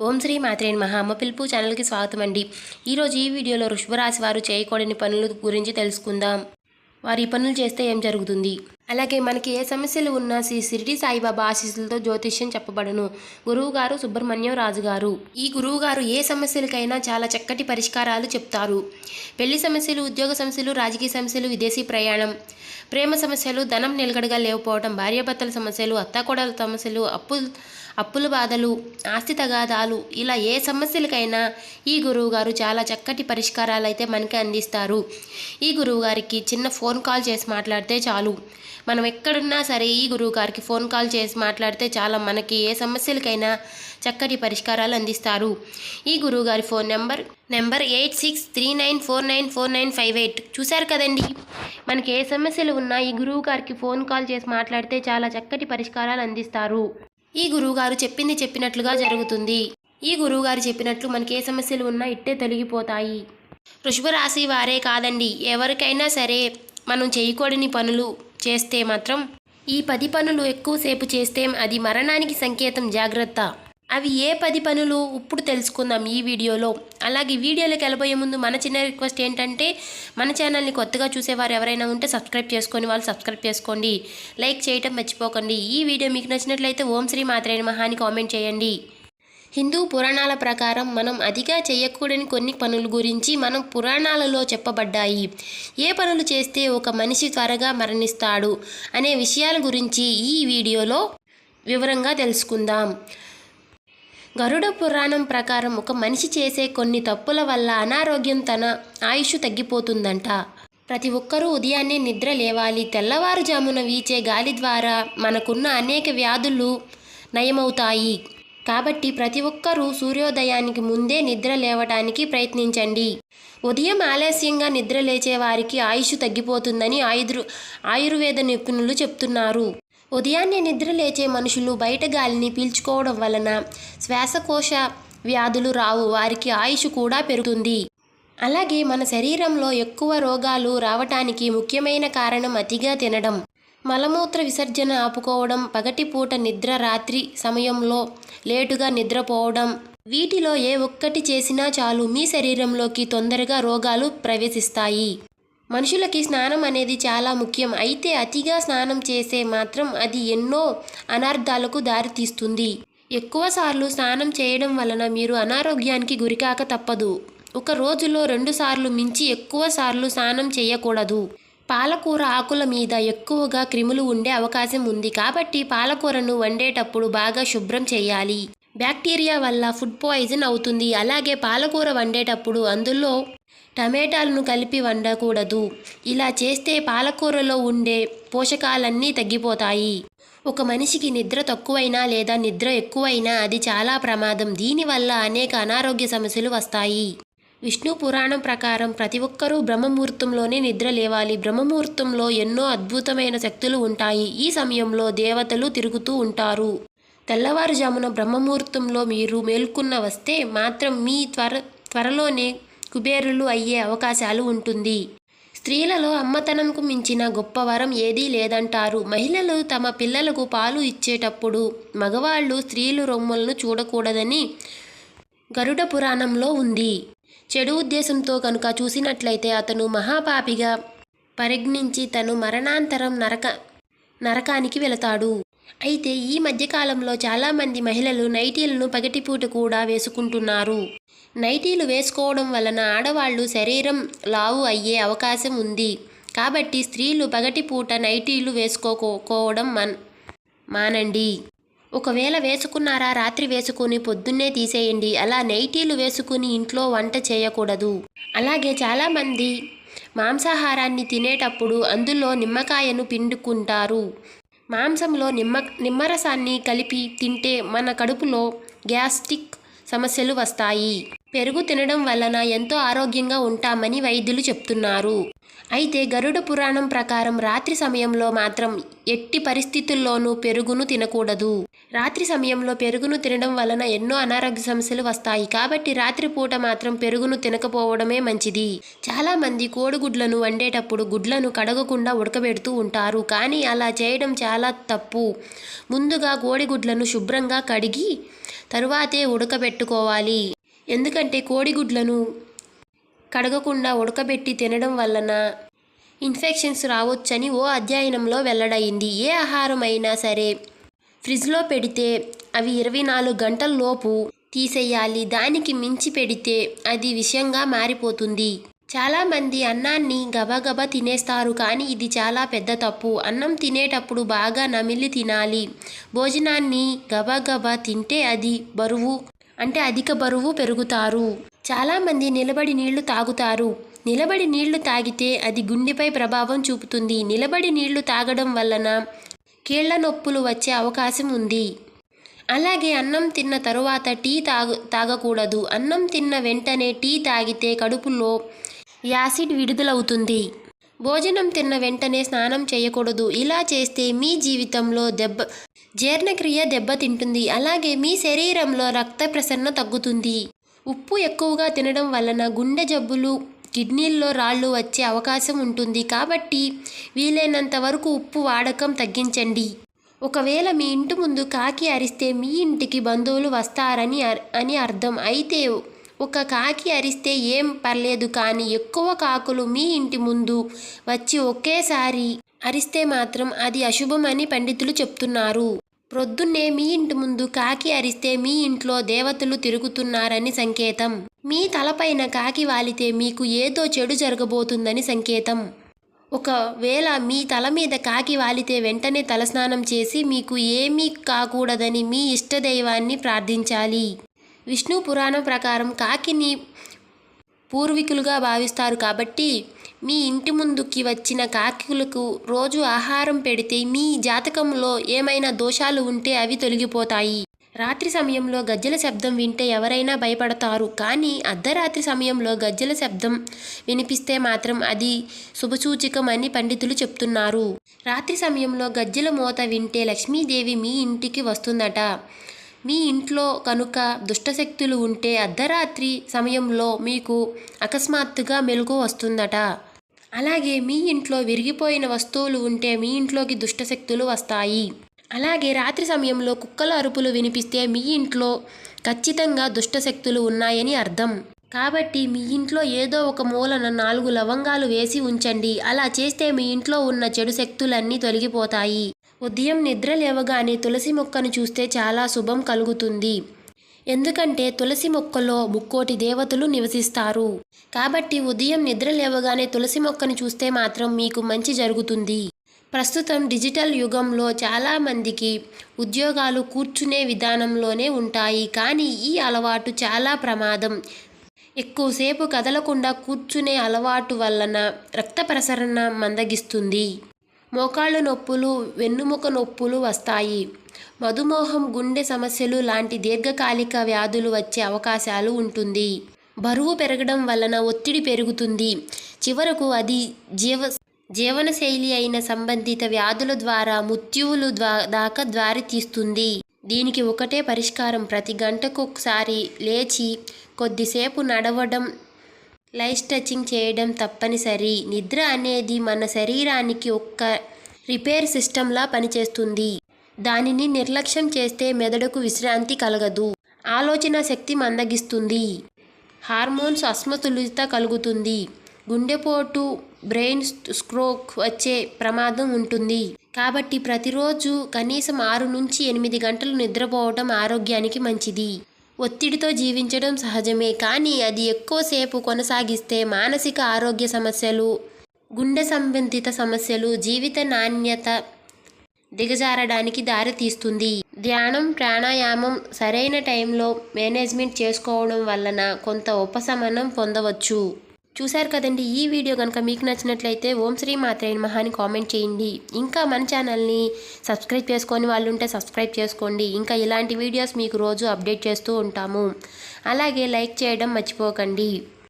ఓం శ్రీ మాత్రే నమః. అమ్మ పిలుపు ఛానల్కి స్వాగతం అండి. ఈరోజు ఈ వీడియోలో వృషభ రాశి వారు చేయకూడని పనుల గురించి తెలుసుకుందాం. వారు ఈ పనులు చేస్తే ఏం జరుగుతుంది, అలాగే మనకి ఏ సమస్యలు ఉన్నా శ్రీ షిరిడి సాయిబాబా ఆశీస్సులతో జ్యోతిష్యం చెప్పబడును. గురువు గారు సుబ్రహ్మణ్యం రాజు గారు. ఈ గురువు గారు ఏ సమస్యలకైనా చాలా చక్కటి పరిష్కారాలు చెప్తారు. పెళ్లి సమస్యలు, ఉద్యోగ సమస్యలు, రాజకీయ సమస్యలు, విదేశీ ప్రయాణం, ప్రేమ సమస్యలు, ధనం నిలకడగా లేకపోవడం, భార్యాభర్తల సమస్యలు, అత్తాకోడల సమస్యలు, అప్పుల బాధలు, ఆస్తి తగాదాలు, ఇలా ఏ సమస్యలకైనా ఈ గురువుగారు చాలా చక్కటి పరిష్కారాలు అయితే మనకి అందిస్తారు. ఈ గురువుగారికి చిన్న ఫోన్ కాల్ చేసి మాట్లాడితే చాలు. మనం ఎక్కడున్నా సరే ఈ గురువుగారికి ఫోన్ కాల్ చేసి మాట్లాడితే చాలా మనకి ఏ సమస్యలకైనా చక్కటి పరిష్కారాలు అందిస్తారు. ఈ గురువుగారి ఫోన్ నెంబర్ 8639494958. చూశారు కదండి, మనకి ఏ సమస్యలు ఉన్నా ఈ గురువుగారికి ఫోన్ కాల్ చేసి మాట్లాడితే చాలా చక్కటి పరిష్కారాలు అందిస్తారు. ఈ గురువుగారు చెప్పింది చెప్పినట్లుగా జరుగుతుంది. ఈ గురువుగారు చెప్పినట్లు మనకి ఏ సమస్యలు ఉన్నా ఇట్టే తొలగిపోతాయి. వృషభ రాశి వారే కాదండి, ఎవరికైనా సరే మనం చేయకూడని పనులు చేస్తే మాత్రం, ఈ 10 పనులు ఎక్కువసేపు చేస్తే అది మరణానికి సంకేతం, జాగ్రత్త. అవి ఏ 10 పనులు ఇప్పుడు తెలుసుకుందాం ఈ వీడియోలో. అలాగే వీడియోలోకి వెళ్ళబోయే ముందు మన చిన్న రిక్వెస్ట్ ఏంటంటే, మన ఛానల్ని కొత్తగా చూసేవారు ఎవరైనా ఉంటే సబ్స్క్రైబ్ చేసుకొని వాళ్ళు సబ్స్క్రైబ్ చేసుకోండి, లైక్ చేయటం మర్చిపోకండి. ఈ వీడియో మీకు నచ్చినట్లయితే ఓం శ్రీ మాత్రే నమః అని కామెంట్ చేయండి. హిందూ పురాణాల ప్రకారం మనం అతిగా చేయకూడని కొన్ని పనుల గురించి మనం పురాణాలలో చెప్పబడ్డాయి. ఏ పనులు చేస్తే ఒక మనిషి త్వరగా మరణిస్తాడు అనే విషయాల గురించి ఈ వీడియోలో వివరంగా తెలుసుకుందాం. గరుడ పురాణం ప్రకారం ఒక మనిషి చేసే కొన్ని తప్పుల వల్ల అనారోగ్యం, తన ఆయుష్ తగ్గిపోతుందంట. ప్రతి ఒక్కరూ ఉదయాన్నే నిద్ర లేవాలి. తెల్లవారుజామున వీచే గాలి ద్వారా మనకున్న అనేక వ్యాధులు నయమవుతాయి. కాబట్టి ప్రతి ఒక్కరూ సూర్యోదయానికి ముందే నిద్ర లేవడానికి ప్రయత్నించండి. ఉదయం ఆలస్యంగా నిద్ర లేచే వారికి ఆయుష్ తగ్గిపోతుందని ఆయుర్వేద నిపుణులు చెప్తున్నారు. ఉదయాన్నే నిద్ర లేచే మనుషులు బయట గాలిని పీల్చుకోవడం వలన శ్వాసకోశ వ్యాధులు రావు, వారికి ఆయుష్ కూడా పెరుగుతుంది. అలాగే మన శరీరంలో ఎక్కువ రోగాలు రావటానికి ముఖ్యమైన కారణం అతిగా తినడం, మలమూత్ర విసర్జన ఆపుకోవడం, పగటిపూట నిద్ర, రాత్రి సమయంలో లేటుగా నిద్రపోవడం, వీటిలో ఏ ఒక్కటి చేసినా చాలు మీ శరీరంలోకి తొందరగా రోగాలు ప్రవేశిస్తాయి. మనుషులకి స్నానం అనేది చాలా ముఖ్యం. అయితే అతిగా స్నానం చేసే మాత్రం అది ఎన్నో అనర్థాలకు దారితీస్తుంది. ఎక్కువ సార్లు స్నానం చేయడం వలన మీరు అనారోగ్యానికి గురికాక తప్పదు. ఒక రోజులో 2 సార్లు మించి ఎక్కువ సార్లు స్నానం చేయకూడదు. పాలకూర ఆకుల మీద ఎక్కువగా క్రిములు ఉండే అవకాశం ఉంది, కాబట్టి పాలకూరను వండేటప్పుడు బాగా శుభ్రం చేయాలి. బ్యాక్టీరియా వల్ల ఫుడ్ పాయిజన్ అవుతుంది. అలాగే పాలకూర వండేటప్పుడు అందులో టమాటాలను కలిపి వండకూడదు. ఇలా చేస్తే పాలకూరలో ఉండే పోషకాలన్నీ తగ్గిపోతాయి. ఒక మనిషికి నిద్ర తక్కువైనా లేదా నిద్ర ఎక్కువైనా అది చాలా ప్రమాదం. దీనివల్ల అనేక అనారోగ్య సమస్యలు వస్తాయి. విష్ణు పురాణం ప్రకారం ప్రతి ఒక్కరూ బ్రహ్మముహూర్తంలోనే నిద్ర లేవాలి. బ్రహ్మముహూర్తంలో ఎన్నో అద్భుతమైన శక్తులు ఉంటాయి. ఈ సమయంలో దేవతలు తిరుగుతూ ఉంటారు. తెల్లవారుజామున బ్రహ్మముహూర్తంలో మీరు మేల్కొన్న వస్తే మాత్రం మీ త్వరలోనే కుబేరులు అయ్యే అవకాశాలు ఉంటుంది. స్త్రీలలో అమ్మతనంకు మించిన గొప్ప వరం ఏదీ లేదంటారు. మహిళలు తమ పిల్లలకు పాలు ఇచ్చేటప్పుడు మగవాళ్ళు స్త్రీలు రొమ్ములను చూడకూడదని గరుడ పురాణంలో ఉంది. చెడు ఉద్దేశంతో కనుక చూసినట్లయితే అతను మహాపాపిగా పరిగణించి తను మరణాంతరం నరకానికి వెళతాడు. అయితే ఈ మధ్యకాలంలో చాలామంది మహిళలు నైటీలను పగటిపూట కూడా వేసుకుంటున్నారు. నైటీలు వేసుకోవడం వలన ఆడవాళ్ళు శరీరం లావు అయ్యే అవకాశం ఉంది. కాబట్టి స్త్రీలు పగటిపూట నైటీలు వేసుకోవడం మానండి. ఒకవేళ వేసుకున్నారా, రాత్రి వేసుకుని పొద్దున్నే తీసేయండి. అలా నైటీలు వేసుకుని ఇంట్లో వంట చేయకూడదు. అలాగే చాలామంది మాంసాహారాన్ని తినేటప్పుడు అందులో నిమ్మకాయను పిండుకుంటారు. మాంసంలో నిమ్మరసాన్ని కలిపి తింటే మన కడుపులో గ్యాస్ట్రిక్ సమస్యలు వస్తాయి. పెరుగు తినడం వలన ఎంతో ఆరోగ్యంగా ఉంటామని వైద్యులు చెప్తున్నారు. అయితే గరుడ పురాణం ప్రకారం రాత్రి సమయంలో మాత్రం ఎట్టి పరిస్థితుల్లోనూ పెరుగును తినకూడదు. రాత్రి సమయంలో పెరుగును తినడం వలన ఎన్నో అనారోగ్య సమస్యలు వస్తాయి. కాబట్టి రాత్రిపూట మాత్రం పెరుగును తినకపోవడమే మంచిది. చాలామంది కోడిగుడ్లను వండేటప్పుడు గుడ్లను కడగకుండా ఉడకబెడుతూ ఉంటారు. కానీ అలా చేయడం చాలా తప్పు. ముందుగా కోడిగుడ్లను శుభ్రంగా కడిగి తరువాతే ఉడకబెట్టుకోవాలి. ఎందుకంటే కోడిగుడ్లను కడగకుండా ఉడకబెట్టి తినడం వలన ఇన్ఫెక్షన్స్ రావచ్చని ఓ అధ్యయనంలో వెల్లడైంది. ఏ ఆహారం అయినా సరే ఫ్రిడ్జ్లో పెడితే అవి 24 గంటల లోపు తీసేయాలి. దానికి మించి పెడితే అది విషంగా మారిపోతుంది. చాలామంది అన్నాన్ని గబగబా తినేస్తారు, కానీ ఇది చాలా పెద్ద తప్పు. అన్నం తినేటప్పుడు బాగా నమిలి తినాలి. భోజనాన్ని గబగబా తింటే అధిక బరువు పెరుగుతారు. చాలామంది నిలబడి నీళ్లు తాగుతారు. నిలబడి నీళ్లు తాగితే అది గుండెపై ప్రభావం చూపుతుంది. నిలబడి నీళ్లు తాగడం వలన కీళ్ల నొప్పులు వచ్చే అవకాశం ఉంది. అలాగే అన్నం తిన్న తరువాత టీ తాగకూడదు. అన్నం తిన్న వెంటనే టీ తాగితే కడుపులో యాసిడ్ విడుదలవుతుంది. భోజనం తిన్న వెంటనే స్నానం చేయకూడదు. ఇలా చేస్తే మీ జీవితంలో జీర్ణక్రియ దెబ్బతింటుంది. అలాగే మీ శరీరంలో రక్త ప్రసరణ తగ్గుతుంది. ఉప్పు ఎక్కువగా తినడం వలన గుండె జబ్బులు, కిడ్నీల్లో రాళ్ళు వచ్చే అవకాశం ఉంటుంది. కాబట్టి వీలైనంత వరకు ఉప్పు వాడకం తగ్గించండి. ఒకవేళ మీ ఇంటి ముందు కాకి అరిస్తే మీ ఇంటికి బంధువులు వస్తారని అర్థం. అయితే ఒక కాకి అరిస్తే ఏం పర్లేదు, కానీ ఎక్కువ కాకులు మీ ఇంటి ముందు వచ్చి ఒకేసారి అరిస్తే మాత్రం అది అశుభం అని పండితులు చెప్తున్నారు. ప్రొద్దున్నే మీ ఇంటి ముందు కాకి అరిస్తే మీ ఇంట్లో దేవతలు తిరుగుతున్నారని సంకేతం. మీ తలపైన కాకి వాలితే మీకు ఏదో చెడు జరగబోతుందని సంకేతం. ఒకవేళ మీ తల మీద కాకి వాలితే వెంటనే తలస్నానం చేసి మీకు ఏమీ కాకూడదని మీ ఇష్టదైవాన్ని ప్రార్థించాలి. విష్ణు పురాణం ప్రకారం కాకిని పూర్వీకులుగా భావిస్తారు. కాబట్టి మీ ఇంటి ముందుకి వచ్చిన కాకులకు రోజు ఆహారం పెడితే మీ జాతకంలో ఏమైనా దోషాలు ఉంటే అవి తొలగిపోతాయి. రాత్రి సమయంలో గజ్జెల శబ్దం వింటే ఎవరైనా భయపడతారు, కానీ అర్ధరాత్రి సమయంలో గజ్జెల శబ్దం వినిపిస్తే మాత్రం అది శుభసూచకం అని పండితులు చెప్తున్నారు. రాత్రి సమయంలో గజ్జెల మోత వింటే లక్ష్మీదేవి మీ ఇంటికి వస్తుందట. మీ ఇంట్లో కనుక దుష్టశక్తులు ఉంటే అర్ధరాత్రి సమయంలో మీకు అకస్మాత్తుగా మెలకువ వస్తుందట. అలాగే మీ ఇంట్లో విరిగిపోయిన వస్తువులు ఉంటే మీ ఇంట్లోకి దుష్టశక్తులు వస్తాయి. అలాగే రాత్రి సమయంలో కుక్కల అరుపులు వినిపిస్తే మీ ఇంట్లో ఖచ్చితంగా దుష్టశక్తులు ఉన్నాయని అర్థం. కాబట్టి మీ ఇంట్లో ఏదో ఒక మూలన 4 లవంగాలు వేసి ఉంచండి. అలా చేస్తే మీ ఇంట్లో ఉన్న చెడు శక్తులన్నీ తొలగిపోతాయి. ఉదయం నిద్ర లేవగానే తులసి మొక్కను చూస్తే చాలా శుభం కలుగుతుంది. ఎందుకంటే తులసి మొక్కలో 3 దేవతలు నివసిస్తారు. కాబట్టి ఉదయం నిద్ర లేవగానే తులసి మొక్కను చూస్తే మాత్రం మీకు మంచి జరుగుతుంది. ప్రస్తుతం డిజిటల్ యుగంలో చాలామందికి ఉద్యోగాలు కూర్చునే విధానంలోనే ఉంటాయి. కానీ ఈ అలవాటు చాలా ప్రమాదం. ఎక్కువసేపు కదలకుండా కూర్చునే అలవాటు వలన రక్త ప్రసరణ మందగిస్తుంది. మోకాళ్ళ నొప్పులు, వెన్నుముక నొప్పులు వస్తాయి. మధుమేహం, గుండె సమస్యలు లాంటి దీర్ఘకాలిక వ్యాధులు వచ్చే అవకాశాలు ఉంటుంది. బరువు పెరగడం వలన ఒత్తిడి పెరుగుతుంది. చివరకు అది జీవనశైలి అయిన సంబంధిత వ్యాధుల ద్వారా మృత్యువులు దాకా దారి తీస్తుంది. దీనికి ఒకటే పరిష్కారం. ప్రతి గంటకు ఒకసారి లేచి కొద్దిసేపు నడవడం, లైట్ స్ట్రెచింగ్ చేయడం తప్పనిసరి. నిద్ర అనేది మన శరీరానికి ఒక రిపేర్ సిస్టంలా పనిచేస్తుంది. దానిని నిర్లక్ష్యం చేస్తే మెదడుకు విశ్రాంతి కలగదు, ఆలోచన శక్తి మందగిస్తుంది, హార్మోన్స్ అసమతుల్యత కలుగుతుంది, గుండెపోటు, బ్రెయిన్ స్ట్రోక్ వచ్చే ప్రమాదం ఉంటుంది. కాబట్టి ప్రతిరోజు కనీసం 6 నుంచి 8 గంటలు నిద్రపోవడం ఆరోగ్యానికి మంచిది. ఒత్తిడితో జీవించడం సహజమే, కానీ అది ఎక్కువసేపు కొనసాగిస్తే మానసిక ఆరోగ్య సమస్యలు, గుండె సంబంధిత సమస్యలు, జీవిత నాణ్యత దిగజారడానికి దారితీస్తుంది. ధ్యానం, ప్రాణాయామం సరైన టైంలో మేనేజ్మెంట్ చేసుకోవడం వలన కొంత ఉపశమనం పొందవచ్చు. చూశారు కదండి, ఈ వీడియో కనుక మీకు నచ్చినట్లయితే ఓం శ్రీ మాత్రే నమః అని కామెంట్ చేయండి. ఇంకా మన ఛానల్ని సబ్స్క్రైబ్ చేసుకొని వాళ్ళు ఉంటే సబ్స్క్రైబ్ చేసుకోండి. ఇంకా ఇలాంటి వీడియోస్ మీకు రోజు అప్డేట్ చేస్తూ ఉంటాము. అలాగే లైక్ చేయడం మర్చిపోకండి.